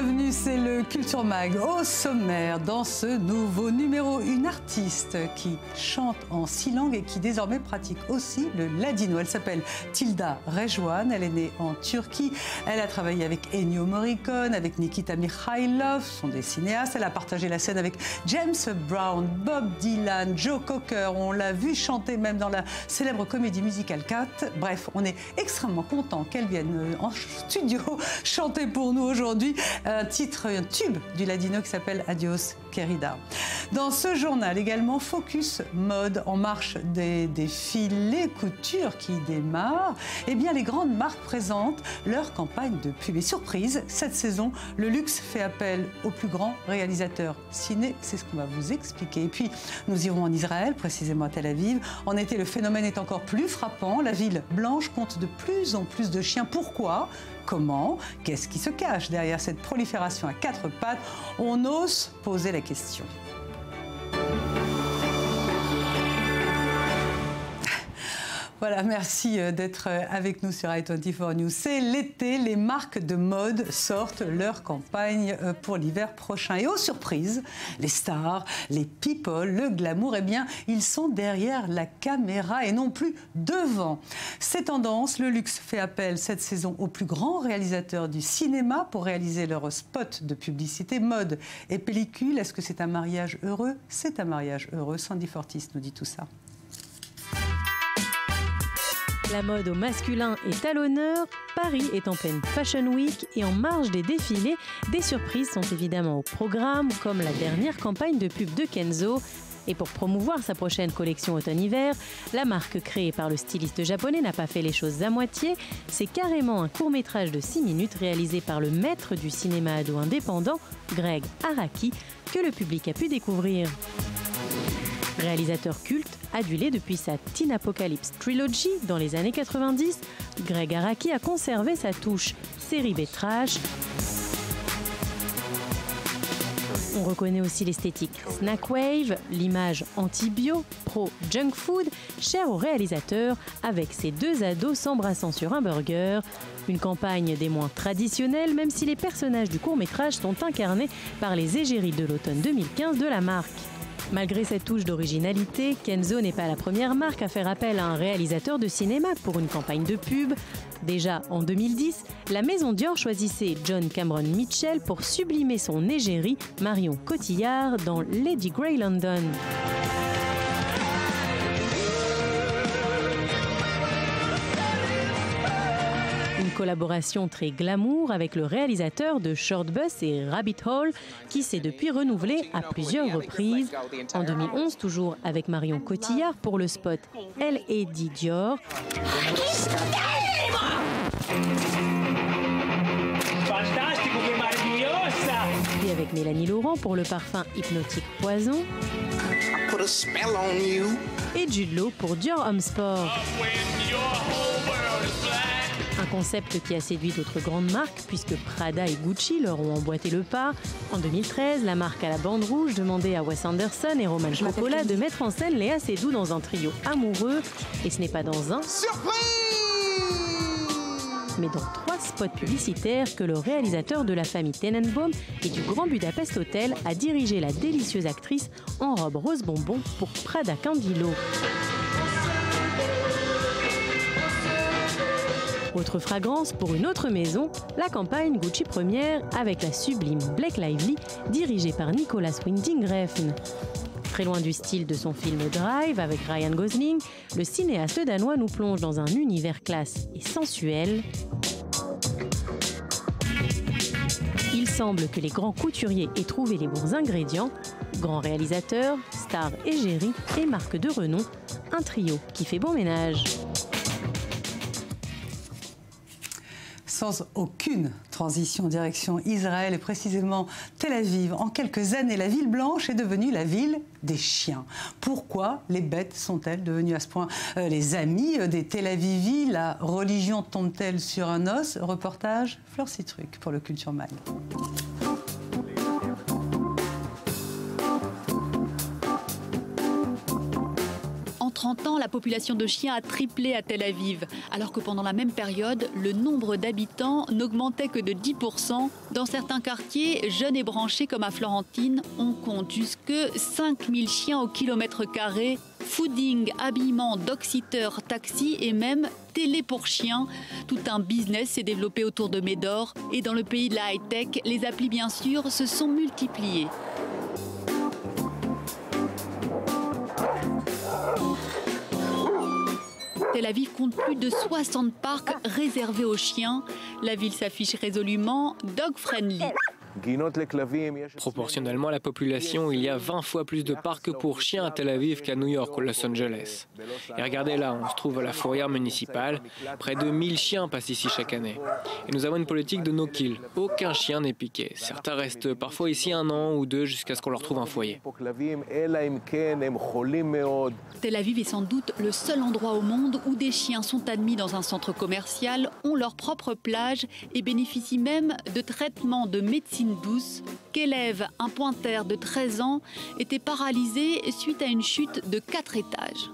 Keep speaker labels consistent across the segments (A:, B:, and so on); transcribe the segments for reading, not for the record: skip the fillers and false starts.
A: bienvenue, c'est le Culture Mag. Au sommaire, dans ce nouveau numéro, une artiste qui chante en 6 langues et qui désormais pratique aussi le ladino. Elle s'appelle Tilda Rejwan, elle est née en Turquie. Elle a travaillé avec Ennio Morricone, avec Nikita Mikhailov, ce sont des cinéastes. Elle a partagé la scène avec James Brown, Bob Dylan, Joe Cocker. On l'a vu chanter même dans la célèbre comédie musicale Cat. Bref, on est extrêmement content qu'elle vienne en studio chanter pour nous aujourd'hui un tube du ladino qui s'appelle Adios Querida. Dans ce journal également, Focus Mode, en marche des défilés couture qui démarrent. Eh bien, les grandes marques présentent leur campagne de pub. Et surprise, cette saison, le luxe fait appel aux plus grands réalisateurs ciné. C'est ce qu'on va vous expliquer. Et puis, nous irons en Israël, précisément à Tel Aviv. En été, le phénomène est encore plus frappant. La ville blanche compte de plus en plus de chiens. Pourquoi ? Comment? Qu'est-ce qui se cache derrière cette prolifération à 4 pattes? On ose poser la question. Voilà, merci d'être avec nous sur i24 News. C'est l'été, les marques de mode sortent leur campagne pour l'hiver prochain. Et aux surprises, les stars, les people, le glamour, eh bien, ils sont derrière la caméra et non plus devant. Ces tendances, le luxe fait appel cette saison aux plus grands réalisateurs du cinéma pour réaliser leurs spots de publicité, mode et pellicule. Est-ce que c'est un mariage heureux? C'est un mariage heureux. Sandy Fortis nous dit tout ça.
B: La mode au masculin est à l'honneur, Paris est en pleine Fashion Week et en marge des défilés, des surprises sont évidemment au programme, comme la dernière campagne de pub de Kenzo. Et pour promouvoir sa prochaine collection automne-hiver, la marque créée par le styliste japonais n'a pas fait les choses à moitié. C'est carrément un court-métrage de 6 minutes réalisé par le maître du cinéma ado indépendant, Gregg Araki, que le public a pu découvrir. Réalisateur culte, adulé depuis sa Teen Apocalypse Trilogy dans les années 90, Gregg Araki a conservé sa touche série B trash. On reconnaît aussi l'esthétique snack wave, l'image anti-bio, pro-junk food, chère au réalisateur, avec ses 2 ados s'embrassant sur un burger. Une campagne des moins traditionnelles, même si les personnages du court-métrage sont incarnés par les égéries de l'automne 2015 de la marque. Malgré cette touche d'originalité, Kenzo n'est pas la première marque à faire appel à un réalisateur de cinéma pour une campagne de pub. Déjà en 2010, la maison Dior choisissait John Cameron Mitchell pour sublimer son égérie Marion Cotillard dans Lady Grey London. Une collaboration très glamour avec le réalisateur de Short Bus et Rabbit Hole, qui s'est depuis renouvelé à plusieurs reprises. En 2011, toujours avec Marion Cotillard pour le spot L.A.D. Dior. Puis avec Mélanie Laurent pour le parfum Hypnotique Poison. Et Jude Law pour Dior Homme Sport. Un concept qui a séduit d'autres grandes marques, puisque Prada et Gucci leur ont emboîté le pas. En 2013, la marque à la bande rouge demandait à Wes Anderson et Roman Coppola de mettre en scène Léa Seydoux dans un trio amoureux. Et ce n'est pas dans un, mais dans 3 spots publicitaires que le réalisateur de la famille Tenenbaum et du Grand Budapest Hotel a dirigé la délicieuse actrice en robe rose bonbon pour Prada Candilo. Autre fragrance pour une autre maison, la campagne Gucci Première avec la sublime Blake Lively, dirigée par Nicolas Winding Refn. Très loin du style de son film Drive avec Ryan Gosling, le cinéaste danois nous plonge dans un univers classe et sensuel. Il semble que les grands couturiers aient trouvé les bons ingrédients. Grands réalisateurs, stars égéries et marques de renom, un trio qui fait bon ménage.
A: Sans aucune transition en direction Israël et précisément Tel Aviv. En quelques années, la ville blanche est devenue la ville des chiens. Pourquoi les bêtes sont-elles devenues à ce point les amis des Tel Avivis? La religion tombe-t-elle sur un os? Reportage Fleur Citruc pour le Culture Mag.
C: 30 ans, la population de chiens a triplé à Tel Aviv, alors que pendant la même période, le nombre d'habitants n'augmentait que de 10%. Dans certains quartiers, jeunes et branchés comme à Florentine, on compte jusque 5000 chiens au kilomètre carré. Fooding, habillement, dog-sitter, taxi et même télé pour chiens. Tout un business s'est développé autour de Médor. Et dans le pays de la high-tech, les applis bien sûr se sont multipliées. Tel Aviv compte plus de 60 parcs réservés aux chiens. La ville s'affiche résolument dog-friendly.
D: Proportionnellement à la population, il y a 20 fois plus de parcs pour chiens à Tel Aviv qu'à New York ou Los Angeles. Et regardez là, on se trouve à la fourrière municipale. Près de 1000 chiens passent ici chaque année. Et nous avons une politique de no-kill. Aucun chien n'est piqué. Certains restent parfois ici 1 an ou 2 jusqu'à ce qu'on leur trouve un foyer.
C: Tel Aviv est sans doute le seul endroit au monde où des chiens sont admis dans un centre commercial, ont leur propre plage et bénéficient même de traitements de médecine douce. Kelev, un pointer de 13 ans, était paralysé suite à une chute de 4 étages.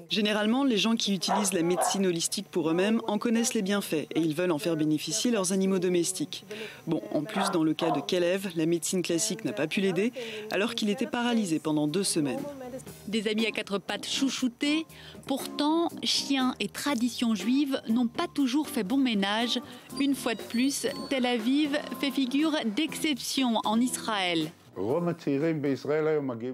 E: Généralement, les gens qui utilisent la médecine holistique pour eux-mêmes en connaissent les bienfaits et ils veulent en faire bénéficier leurs animaux domestiques. Bon, en plus, dans le cas de Kelev, la médecine classique n'a pas pu l'aider alors qu'il était paralysé pendant 2 semaines.
C: Des amis à 4 pattes chouchoutés. Pourtant, chiens et traditions juives n'ont pas toujours fait bon ménage. Une fois de plus, Tel Aviv fait figure d'exception en Israël.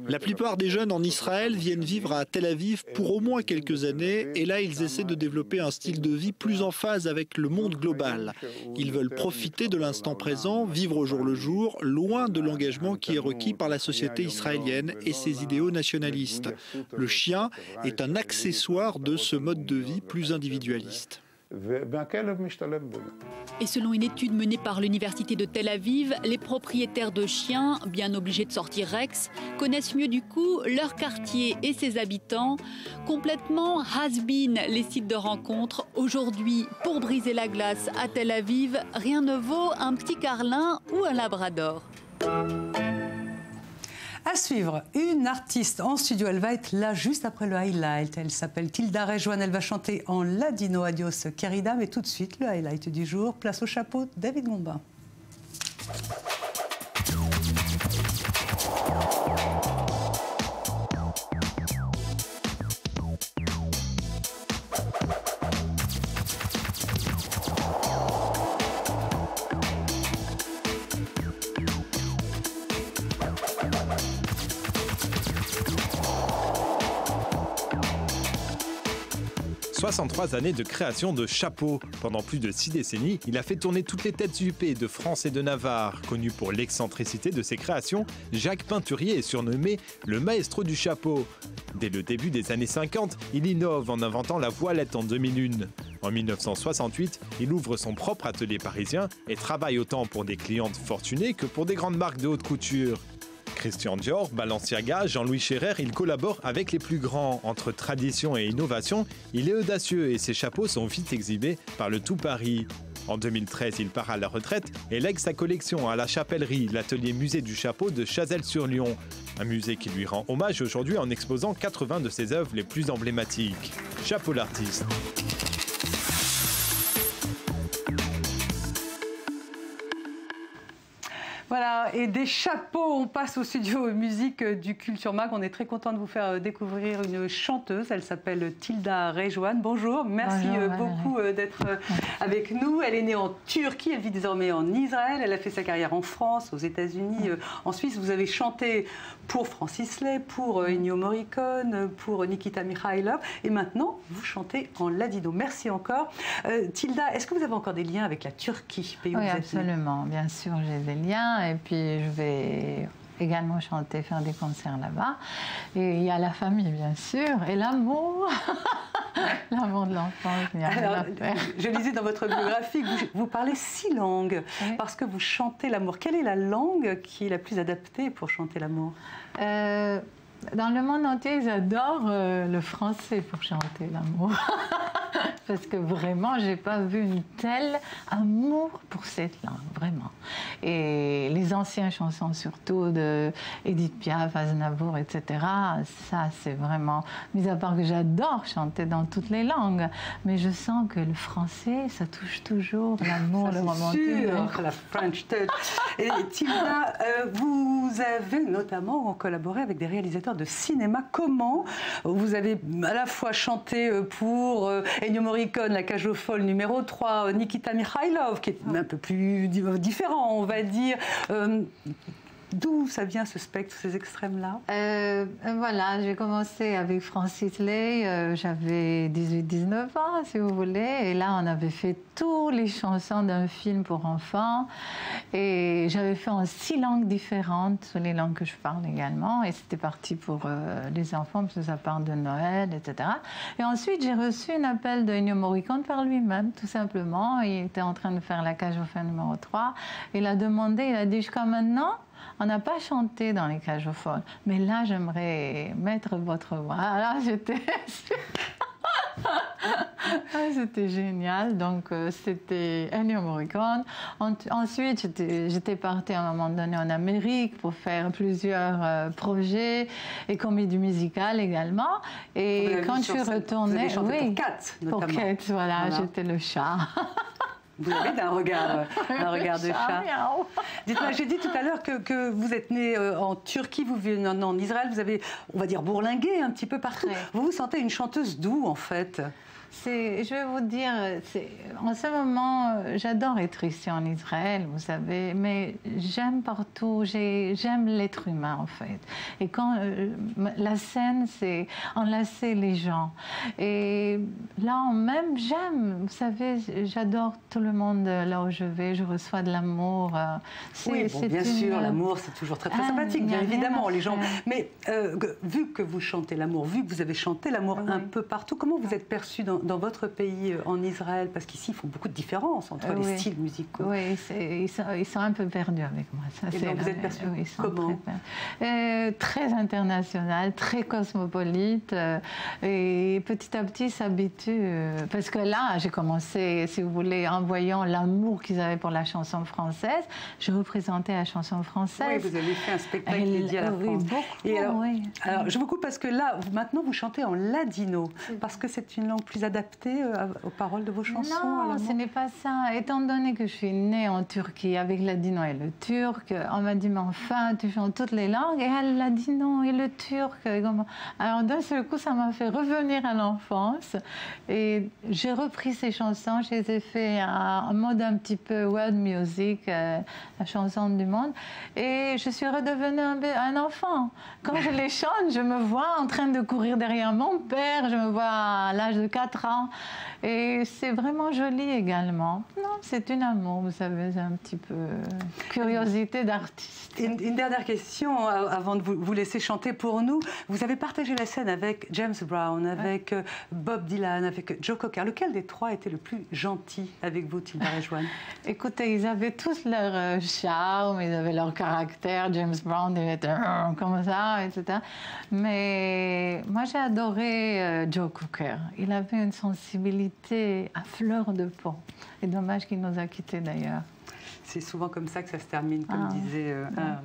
F: La plupart des jeunes en Israël viennent vivre à Tel Aviv pour au moins quelques années et là ils essaient de développer un style de vie plus en phase avec le monde global. Ils veulent profiter de l'instant présent, vivre au jour le jour, loin de l'engagement qui est requis par la société israélienne et ses idéaux nationalistes. Le chien est un accessoire de ce mode de vie plus individualiste.
C: Et selon une étude menée par l'université de Tel Aviv, les propriétaires de chiens, bien obligés de sortir Rex, connaissent mieux du coup leur quartier et ses habitants. Complètement has-been les sites de rencontres. Aujourd'hui, pour briser la glace à Tel Aviv, rien ne vaut un petit carlin ou un labrador.
A: À suivre, une artiste en studio, elle va être là juste après le highlight. Elle s'appelle Tilda Rejwan, elle va chanter en ladino Adios Querida. Mais tout de suite, le highlight du jour, place au chapeau, David Gombin.
G: 63 années de création de chapeaux. Pendant plus de 6 décennies, il a fait tourner toutes les têtes huppées de France et de Navarre. Connu pour l'excentricité de ses créations, Jacques Peinturier est surnommé le maestro du chapeau. Dès le début des années 50, il innove en inventant la voilette en 2001. En 1968, il ouvre son propre atelier parisien et travaille autant pour des clientes fortunées que pour des grandes marques de haute couture. Christian Dior, Balenciaga, Jean-Louis Scherrer, il collabore avec les plus grands. Entre tradition et innovation, il est audacieux et ses chapeaux sont vite exhibés par le tout Paris. En 2013, il part à la retraite et lègue sa collection à la Chapellerie, l'atelier musée du chapeau de Chazelles-sur-Lyon. Un musée qui lui rend hommage aujourd'hui en exposant 80 de ses œuvres les plus emblématiques. Chapeau l'artiste.
A: Voilà, et des chapeaux, on passe au studio musique du Culture Mag. On est très content de vous faire découvrir une chanteuse. Elle s'appelle Tilda Rejwan. Bonjour, merci beaucoup d'être avec nous. Elle est née en Turquie, elle vit désormais en Israël. Elle a fait sa carrière en France, aux États-Unis, en Suisse. Vous avez chanté pour Francis Lay, pour Ennio Morricone, pour Nikita Mikhailov. Et maintenant, vous chantez en ladino. Merci encore. Tilda, est-ce que vous avez encore des liens avec la Turquie, pays où vous êtes née ?
H: Absolument. Bien sûr, j'ai des liens. Et puis, je vais également chanter, faire des concerts là-bas. Et il y a la famille, bien sûr, et l'amour. L'amour de l'enfance, il y a rien à faire.
A: Je lisais dans votre biographie que vous parlez 6 langues, parce que vous chantez l'amour. Quelle est la langue qui est la plus adaptée pour chanter l'amour ?
H: Dans le monde entier, ils adorent le français pour chanter l'amour. Parce que vraiment, je n'ai pas vu une telle amour pour cette langue, vraiment. Et les anciennes chansons, surtout de Edith Piaf, Aznavour, etc., ça, c'est vraiment... Mis à part que j'adore chanter dans toutes les langues, mais je sens que le français, ça touche toujours l'amour, le romantisme.
A: La French touch. Et Tilda, vous avez notamment collaboré avec des réalisateurs de cinéma. Comment vous avez à la fois chanté pour Ennio Morricone, La cage aux folles numéro 3, Nikita Mikhailov, qui est un peu plus différent, on va dire. D'où ça vient ce spectre, ces extrêmes-là?
H: Voilà, j'ai commencé avec Francis Lay, j'avais 18-19 ans, si vous voulez, et là on avait fait toutes les chansons d'un film pour enfants, et j'avais fait en 6 langues différentes, sur les langues que je parle également, et c'était parti pour les enfants, parce que ça parle de Noël, etc. Et ensuite j'ai reçu un appel de Ennio Morricone par lui-même, tout simplement. Il était en train de faire La cage aux folles numéro 3, il a demandé, il a dit jusqu'à maintenant, on n'a pas chanté dans Les cages aux folles, mais là, j'aimerais mettre votre voix. Là, c'était génial. Donc, c'était Ennio Morricone. Ensuite, j'étais partie à un moment donné en Amérique pour faire plusieurs projets et comédies musicales également. Et quand je suis retournée...
A: Vous avez chanté pour Cats, notamment.
H: Pour Cats, voilà. J'étais le chat.
A: Vous avez un regard de chat. Dites-moi, j'ai dit tout à l'heure que vous êtes né en Turquie, vous vivez en Israël, vous avez, on va dire, bourlingué un petit peu partout. Ouais. Vous vous sentez une chanteuse d'où, en fait?
H: Je vais vous dire, en ce moment, j'adore être ici en Israël, vous savez, mais j'aime partout, j'aime l'être humain, en fait. Et quand la scène, c'est enlacer les gens. Et là, même, j'aime, vous savez, j'adore tout le monde là où je vais, je reçois de l'amour.
A: Oui, bon, bien sûr, l'amour, c'est toujours très, très sympathique, bien évidemment, les gens. Mais vu que vous chantez l'amour, vu que vous avez chanté l'amour un peu partout, comment vous êtes perçue dans votre pays, en Israël? Parce qu'ici, il faut beaucoup de différences entre les styles musicaux.
H: Oui, ils sont un peu perdus avec moi. Ça,
A: et donc, vous êtes perçue comment?
H: Très international, très cosmopolite. Et petit à petit, s'habitue. Parce que là, j'ai commencé, si vous voulez, en voyant l'amour qu'ils avaient pour la chanson française. Je représentais la chanson française.
A: Oui, vous avez fait un spectacle dédié à la France.
H: Beaucoup,
A: et alors, je vous coupe parce que là, maintenant, vous chantez en ladino. Parce que c'est une langue plus adaptée aux paroles de vos chansons?
H: Non, ce n'est pas ça. Étant donné que je suis née en Turquie avec le ladino et le turc, on m'a dit, mais enfin, tu chantes toutes les langues, et le ladino et le turc. Alors d'un seul coup, ça m'a fait revenir à l'enfance. Et j'ai repris ces chansons, je les ai fait en mode un petit peu world music, la chanson du monde. Et je suis redevenue un enfant. Quand je les chante, je me vois en train de courir derrière mon père, je me vois à l'âge de 4 ans. Et c'est vraiment joli également. Non, c'est un amour, vous savez, un petit peu curiosité d'artiste.
A: Une dernière question avant de vous laisser chanter pour nous. Vous avez partagé la scène avec James Brown, avec Bob Dylan, avec Joe Cocker. Lequel des 3 était le plus gentil avec vous, Tilda Rejouane?
H: Écoutez, ils avaient tous leur charme, ils avaient leur caractère. James Brown, il était comme ça, etc. Mais moi, j'ai adoré Joe Cocker. Il avait une sensibilité à fleur de peau. Et dommage qu'il nous a quittés d'ailleurs.
A: C'est souvent comme ça que ça se termine, comme disait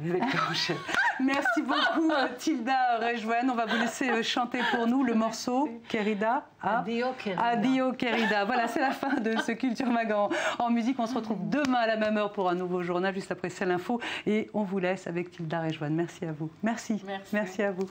A: Rebecca Rochelle. Merci beaucoup, Tilda Rejouane. On va vous laisser chanter pour nous le morceau Querida.
H: Adio Querida.
A: Adio Querida. Voilà, c'est la fin de ce Culture Mag en musique. On se retrouve demain à la même heure pour un nouveau journal, juste après C'est l'Info. Et on vous laisse avec Tilda Rejouane. Merci à vous. Merci. Merci à vous.